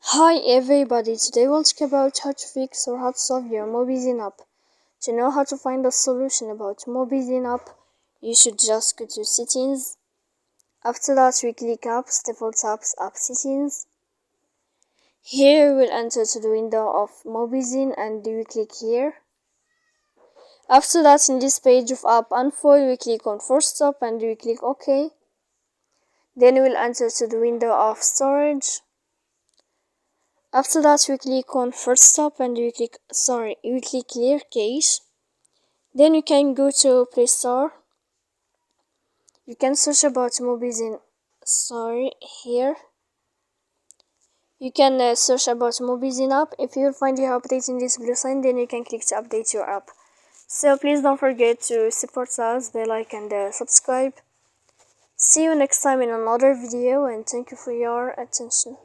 Hi everybody, today we'll talk about how to fix or how to solve your Mobizen app. To know how to find a solution about Mobizen app, you should just go to settings. After that we click apps, default apps, app settings. Here we'll enter to the window of Mobizen and we click here. After that, in this page of app unfold, we click on force stop and we click OK. Then we'll enter to the window of storage. After that, we click on first stop and we click clear cache. Then you can go to Play Store. You can search about Mobizen. Here. You can search about Mobizen app. If you find your update in this blue sign, then you can click to update your app. So please don't forget to support us, like and subscribe. See you next time in another video, and thank you for your attention.